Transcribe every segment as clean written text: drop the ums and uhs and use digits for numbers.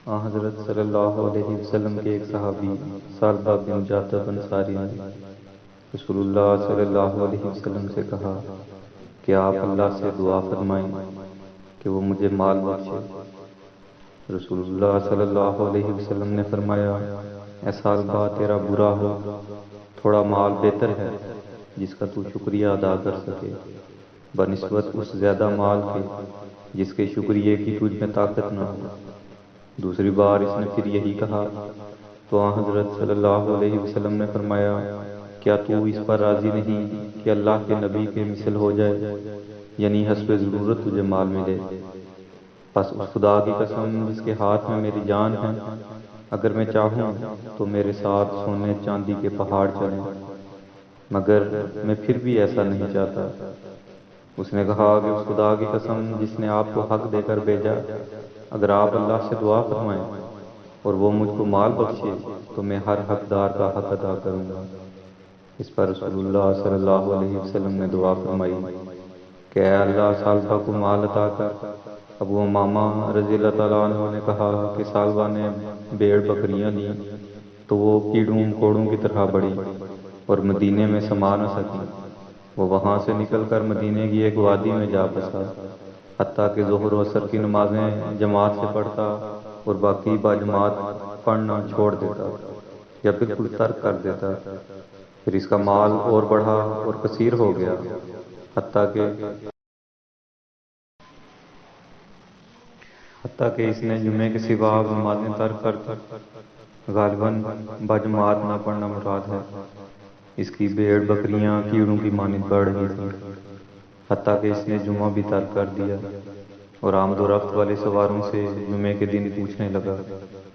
حضرت صلی اللہ علیہ وسلم کے ایک صحابی سالبہ بن جاتب انصاری نے رسول اللہ صلی اللہ علیہ وسلم سے کہا کہ آپ اللہ سے دعا فرمائیں کہ وہ مجھے مال بخشے۔ رسول اللہ صلی اللہ علیہ وسلم نے فرمایا، اے سالبہ، تیرا برا ہو، تھوڑا مال بہتر ہے جس کا تو شکریہ ادا کر سکے، بنسبت اس زیادہ مال کے جس کے شکریہ کی تجھ میں طاقت نہ ہو۔ دوسری بار اس نے پھر یہی کہا تو حضرت صلی اللہ علیہ وسلم نے فرمایا، کیا تو اس پر راضی نہیں کہ اللہ کے نبی کے مثل ہو جائے، یعنی حسب ضرورت تجھے مال ملے؟ پس اس خدا کی قسم جس کے ہاتھ میں میری جان ہے، اگر میں چاہوں تو میرے ساتھ سونے چاندی کے پہاڑ چلیں، مگر میں پھر بھی ایسا نہیں چاہتا۔ اس نے کہا کہ اس خدا کی قسم جس نے آپ کو حق دے کر بھیجا، اگر آپ اللہ سے دعا فرمائیں اور وہ مجھ کو مال بخشے تو میں ہر حقدار کا حق ادا کروں گا۔ اس پر رسول اللہ صلی اللہ علیہ وسلم نے دعا فرمائی کہ اے اللہ، سالبہ کو مال عطا کر۔ ابو امامہ رضی اللہ تعالیٰ عنہ نے کہا کہ سالبہ نے بھیڑ بکریاں لیں تو وہ کیڑوں کوڑوں کی طرح بڑھی اور مدینے میں سما نہ سکی۔ وہ وہاں سے نکل کر مدینے کی ایک وادی میں جا بسا، حتیٰ کہ ظہر و عصر کی نمازیں جماعت سے پڑھتا اور باقی باجماعت پڑھنا چھوڑ دیتا یا بالکل ترک کر دیتا۔ پھر اس کا مال اور بڑھا اور کثیر ہو گیا، حتیٰ کہ اس نے جمعے کے سوا نمازیں ترک کر دی۔ غالباً باجماعت نہ پڑھنا مراد ہے۔ اس کی بھیڑ بکریاں کیڑوں کی مانند بڑھ رہی تھیں، حتیٰ کہ اس نے جمعہ بھی ترک کر دیا اور آمد و رفت والے سواروں سے جمعے کے دن پوچھنے لگا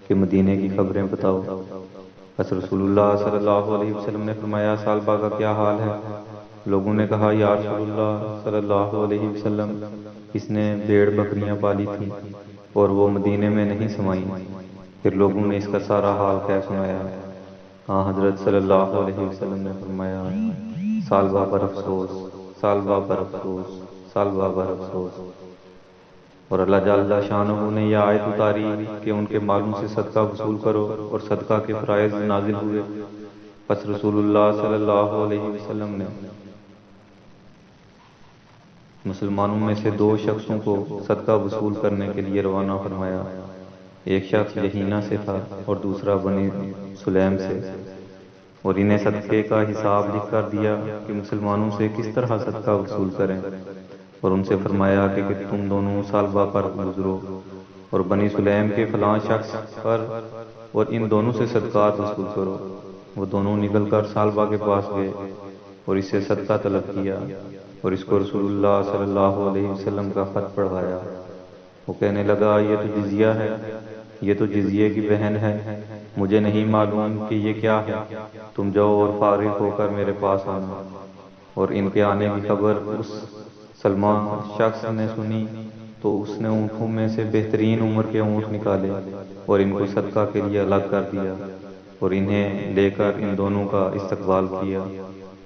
کہ مدینے کی خبریں بتاؤ۔ بس رسول اللہ صلی اللہ علیہ وسلم نے فرمایا، سالبہ کا کیا حال ہے؟ لوگوں نے کہا، یا رسول اللہ صلی اللہ علیہ وسلم، اس نے بھیڑ بکریاں پالی تھیں اور وہ مدینے میں نہیں سمائیں۔ پھر لوگوں نے اس کا سارا حال کہہ سنایا۔ حضرت صلی اللہ علیہ وسلم نے فرمایا، سالبہ پر افسوس، سالبہ پر افسوس، سالبہ پر افسوس۔ اور اللہ جل شانہ نے یہ آیت اتاری کہ ان کے مالوں سے صدقہ وصول کرو، اور صدقہ کے فرائض نازل ہوئے۔ پس رسول اللہ صلی اللہ علیہ وسلم نے مسلمانوں میں سے دو شخصوں کو صدقہ وصول کرنے کے لیے روانہ فرمایا۔ ایک شخص یہینہ سے تھا اور دوسرا بنی سلیم سے، اور انہیں صدقے کا حساب لکھ کر دیا کہ مسلمانوں سے کس طرح صدقہ وصول کریں، اور ان سے فرمایا کہ تم دونوں سالبہ پر گزرو اور بنی سلیم کے فلاں شخص پر اور ان دونوں سے صدقات وصول کرو۔ وہ دونوں نکل کر سالبہ کے پاس گئے اور اس سے صدقہ طلب کیا اور اس کو رسول اللہ صلی اللہ علیہ وسلم کا خط پڑھایا۔ وہ کہنے لگا، یہ تو جزیہ ہے، یہ تو جزیے کی بہن ہے، مجھے نہیں معلوم کہ یہ کیا ہے، تم جاؤ اور فارغ ہو کر میرے پاس آنا۔ اور ان کے آنے کی خبر اس سلمہ شخص نے سنی تو اس نے اونٹوں میں سے بہترین عمر کے اونٹ نکالے اور ان کو صدقہ کے لیے الگ کر دیا اور انہیں لے کر ان دونوں کا استقبال کیا۔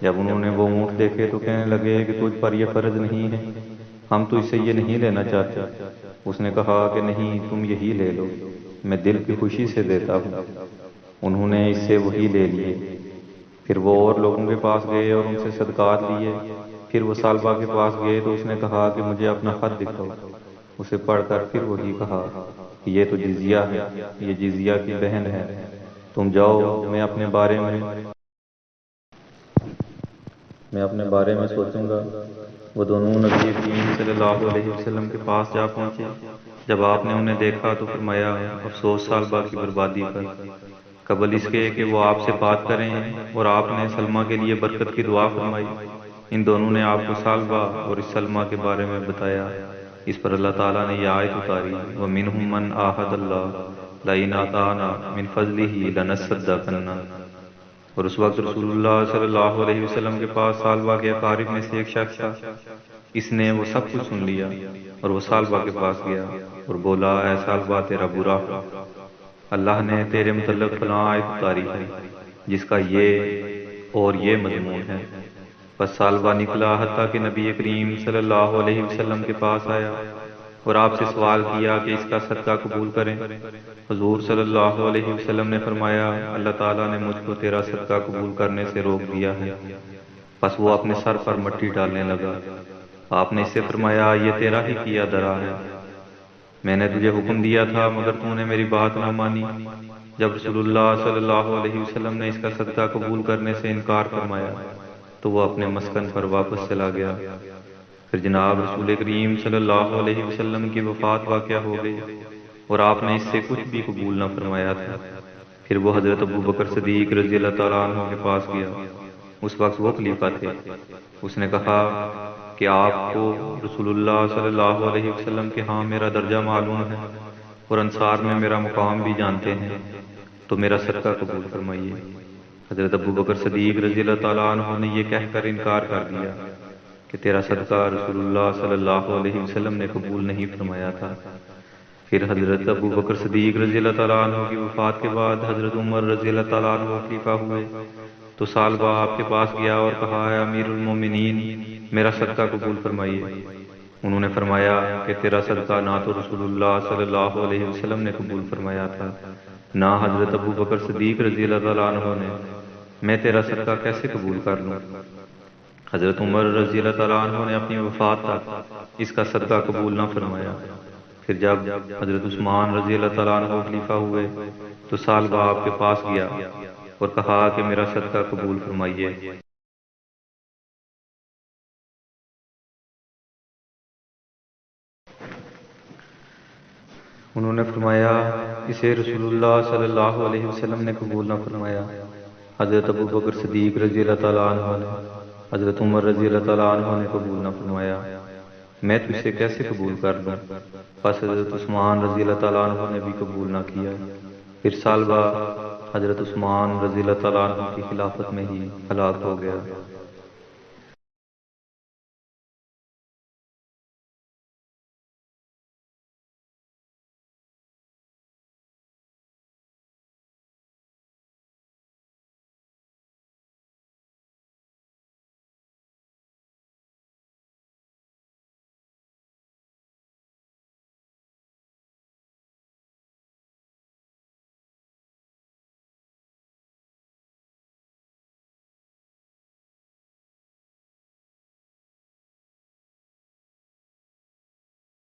جب انہوں نے وہ اونٹ دیکھے تو کہنے لگے کہ تجھ پر یہ فرض نہیں ہے، ہم تو اس سے یہ نہیں لینا چاہتے۔ اس نے کہا کہ نہیں، تم یہی لے لو، میں دل کی خوشی سے دیتا ہوں۔ انہوں نے اس سے وہی لے لیے۔ پھر وہ اور لوگوں کے پاس گئے اور ان سے صدقات لیے۔ پھر وہ سالبہ کے پاس گئے تو اس نے کہا کہ مجھے اپنا خط دکھاؤ۔ اسے پڑھ کر پھر وہی کہا کہ یہ تو جزیہ ہے، یہ جزیہ کی بہن ہے، تم جاؤ، میں اپنے بارے میں سوچوں گا۔ وہ دونوں نبی کریم صلی اللہ علیہ وسلم کے پاس جا پہنچے۔ جب آپ نے انہیں دیکھا تو فرمایا، افسوس سالبہ کی بربادی پر، قبل اس کے کہ وہ آپ سے بات کریں، اور آپ نے سلمہ کے لیے برکت کی دعا فرمائی۔ ان دونوں نے آپ کو سالبہ اور اس سلمہ کے بارے میں بتایا۔ اس پر اللہ تعالیٰ نے یہ آیت اتاری، وَمِنْهُمْ مَنْ عَاهَدَ اللَّهَ لَئِنْ آتَانَا مِنْ فَضْلِهِ لَنَصَّدَّقَنَّ۔ اور اس وقت رسول اللہ صلی اللہ علیہ وسلم کے پاس سالبہ کے اقارب میں سے ایک شخص تھا۔ اس نے وہ سب کچھ سن لیا اور وہ سالبہ کے پاس گیا اور بولا، اے سالبہ، تیرا برا ہو، اللہ نے تیرے متعلق فلاں آیت اتاری ہے جس کا یہ اور یہ مضمون ہے۔ بس سالبہ نکلا حتیٰ کہ نبی کریم صلی اللہ علیہ وسلم کے پاس آیا اور آپ سے سوال کیا کہ اس کا صدقہ قبول کریں۔ حضور صلی اللہ علیہ وسلم نے فرمایا، اللہ تعالیٰ نے مجھ کو تیرا صدقہ قبول کرنے سے روک دیا ہے۔ پس وہ اپنے سر پر مٹی ڈالنے لگا۔ آپ نے اس سے فرمایا، یہ تیرا ہی کیا درا ہے، میں نے تجھے حکم دیا تھا مگر تو نے میری بات نہ مانی۔ جب رسول اللہ صلی اللہ علیہ وسلم نے اس کا صدقہ قبول کرنے سے انکار فرمایا تو وہ اپنے مسکن پر واپس چلا گیا۔ پھر جناب رسول کریم صلی اللہ علیہ وسلم کی وفات واقع ہو گئی اور آپ نے اس سے کچھ بھی قبول نہ فرمایا تھا۔ پھر وہ حضرت ابو بکر صدیق رضی اللہ تعالیٰ عنہ کے پاس گیا۔ اس وقت وہ خلیفہ تھے۔ اس نے کہا کہ آپ کو رسول اللہ صلی اللہ علیہ وسلم کے ہاں میرا درجہ معلوم ہے اور انصار میں میرا مقام بھی جانتے ہیں، تو میرا صدقہ قبول فرمائیے۔ حضرت ابو بکر صدیق رضی اللہ تعالیٰ عنہ نے یہ کہہ کر انکار کر دیا کہ تیرا صدقہ رسول اللہ صلی اللہ علیہ وسلم نے قبول نہیں فرمایا تھا۔ پھر حضرت ابو بکر صدیق رضی اللہ تعالیٰ عنہ کی وفات کے بعد حضرت عمر رضی اللہ تعالیٰ عنہ خلیفہ ہوئے تو سال بعد آپ کے پاس گیا اور کہا، اے امیر المومنین، میرا صدقہ قبول فرمائیے۔ انہوں نے فرمایا کہ تیرا صدقہ نہ تو رسول اللہ صلی اللہ علیہ وسلم نے قبول فرمایا تھا نہ حضرت ابو بکر صدیق رضی اللہ تعالیٰ عنہ نے، میں تیرا صدقہ کیسے قبول کر لوں؟ حضرت عمر رضی اللہ تعالیٰ عنہ نے اپنی وفات تک اس کا صدقہ قبول نہ فرمایا۔ پھر جب حضرت عثمان رضی اللہ تعالیٰ عنہ خلیفہ ہوئے تو سال بعد آپ کے پاس گیا اور کہا کہ میرا صدقہ قبول فرمائیے۔ انہوں نے فرمایا، اسے رسول اللہ صلی اللہ علیہ وسلم نے قبول نہ فرمایا۔ حضرت ابو بکر صدیق رضی اللہ تعالیٰ عنہ نے، حضرت عمر رضی اللہ تعالیٰ عنہ نے قبول نہ فرمایا، میں تو اسے کیسے قبول کر لوں؟ پس حضرت عثمان رضی اللہ تعالیٰ عنہ نے بھی قبول نہ کیا۔ پھر سال بعد حضرت عثمان رضی اللہ تعالیٰ عنہ کی خلافت میں ہی ہلاک ہو گیا۔